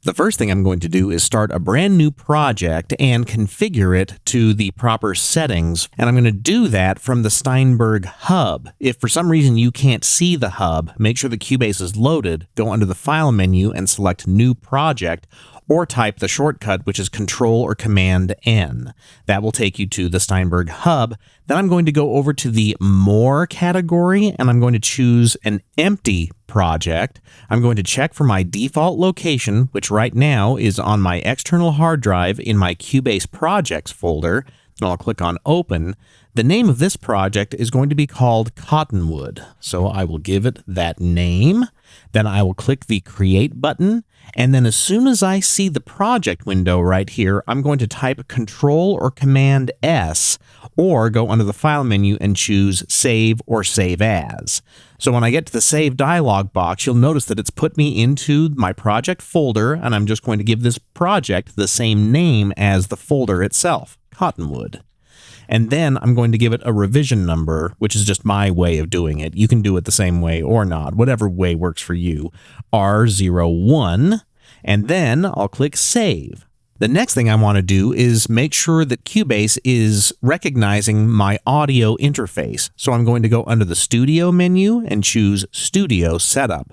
The first thing I'm going to do is start a brand new project and configure it to the proper settings, and I'm going to do that from the Steinberg hub. If for some reason you can't see the hub, make sure the Cubase is loaded, go under the File menu and select New Project, or type the shortcut, which is Control or Command N. That will take you to the Steinberg hub. Then I'm going to go over to the More category, and I'm going to choose an empty project. I'm going to check for my default location, which right now is on my external hard drive in my Cubase Projects folder. Then I'll click on Open. The name of this project is going to be called Cottonwood, so I will give it that name. Then I will click the Create button, and then as soon as I see the project window right here, I'm going to type Control or Command S, or go under the File menu and choose Save or Save As. So when I get to the Save dialog box, you'll notice that it's put me into my project folder, and I'm just going to give this project the same name as the folder itself, Cottonwood. And then I'm going to give it a revision number, which is just my way of doing it. You can do it the same way or not, whatever way works for you. R01, and then I'll click Save. The next thing I want to do is make sure that Cubase is recognizing my audio interface. So I'm going to go under the Studio menu and choose Studio Setup.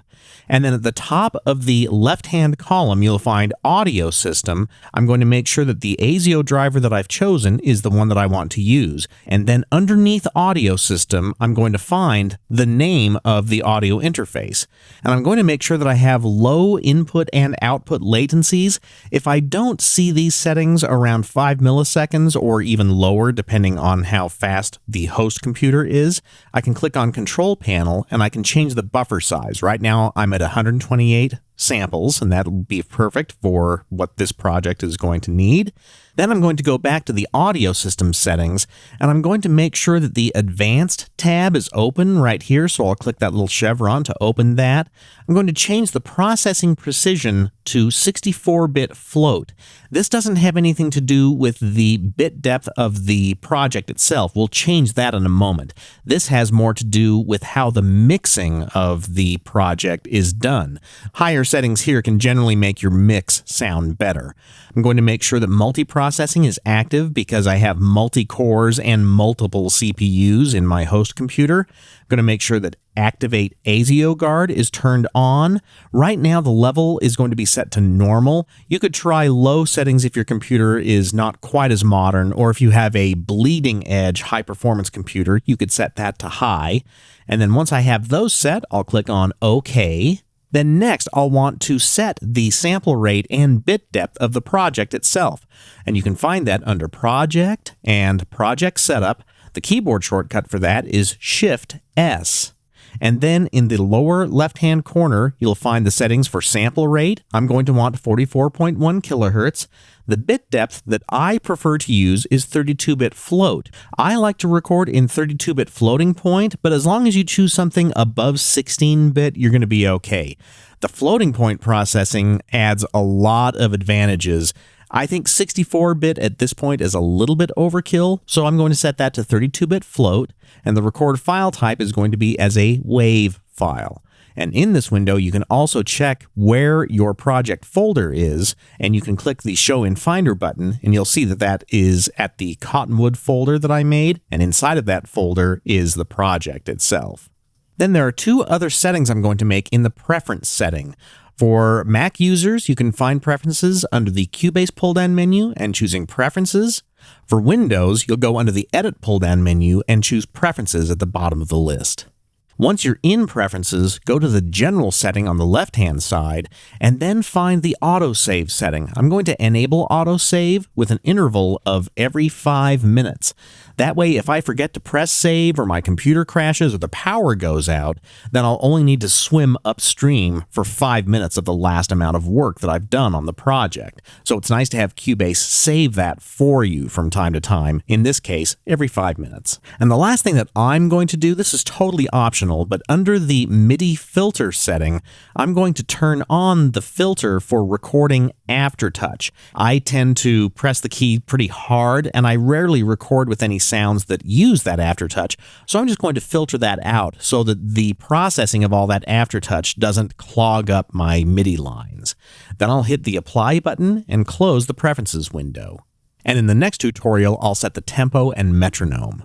And then at the top of the left-hand column, you'll find Audio System. I'm going to make sure that the ASIO driver that I've chosen is the one that I want to use. And then underneath Audio System, I'm going to find the name of the audio interface. And I'm going to make sure that I have low input and output latencies. If I don't see these settings around 5 milliseconds or even lower, depending on how fast the host computer is, I can click on Control Panel and I can change the buffer size. Right now, I'm at 128 samples, and that'll be perfect for what this project is going to need. Then I'm going to go back to the audio system settings, and I'm going to make sure that the Advanced tab is open right here, so I'll click that little chevron to open that. I'm going to change the processing precision to 64-bit float. This doesn't have anything to do with the bit depth of the project itself. We'll change that in a moment. This has more to do with how the mixing of the project is done. Higher settings here can generally make your mix sound better. I'm going to make sure that multiprocessing is active because I have multi-cores and multiple CPUs in my host computer. I'm going to make sure that Activate ASIO Guard is turned on. Right now, the level is going to be set to normal. You could try low settings if your computer is not quite as modern, or if you have a bleeding edge high-performance computer, you could set that to high. And then once I have those set, I'll click on OK. Then next, I'll want to set the sample rate and bit depth of the project itself. And you can find that under Project and Project Setup. The keyboard shortcut for that is Shift-S. And then in the lower left-hand corner, you'll find the settings for sample rate. I'm going to want 44.1 kilohertz. The bit depth that I prefer to use is 32-bit float. I like to record in 32-bit floating point, but as long as you choose something above 16-bit, you're going to be okay. The floating point processing adds a lot of advantages. I think 64-bit at this point is a little bit overkill, so I'm going to set that to 32-bit float, and the record file type is going to be as a WAV file. And in this window, you can also check where your project folder is, and you can click the Show in Finder button, and you'll see that that is at the Cottonwood folder that I made, and inside of that folder is the project itself. Then there are two other settings I'm going to make in the Preference setting. For Mac users, you can find preferences under the Cubase pull-down menu and choosing Preferences. For Windows, you'll go under the Edit pull-down menu and choose Preferences at the bottom of the list. Once you're in Preferences, go to the General setting on the left-hand side, and then find the Autosave setting. I'm going to enable Autosave with an interval of every 5 minutes. That way, if I forget to press save or my computer crashes or the power goes out, then I'll only need to swim upstream for 5 minutes of the last amount of work that I've done on the project. So it's nice to have Cubase save that for you from time to time, in this case, every 5 minutes. And the last thing that I'm going to do, this is totally optional, but under the MIDI filter setting, I'm going to turn on the filter for recording aftertouch. I tend to press the key pretty hard, and I rarely record with any sounds that use that aftertouch, so I'm just going to filter that out so that the processing of all that aftertouch doesn't clog up my MIDI lines. Then I'll hit the Apply button and close the Preferences window. And in the next tutorial, I'll set the tempo and metronome.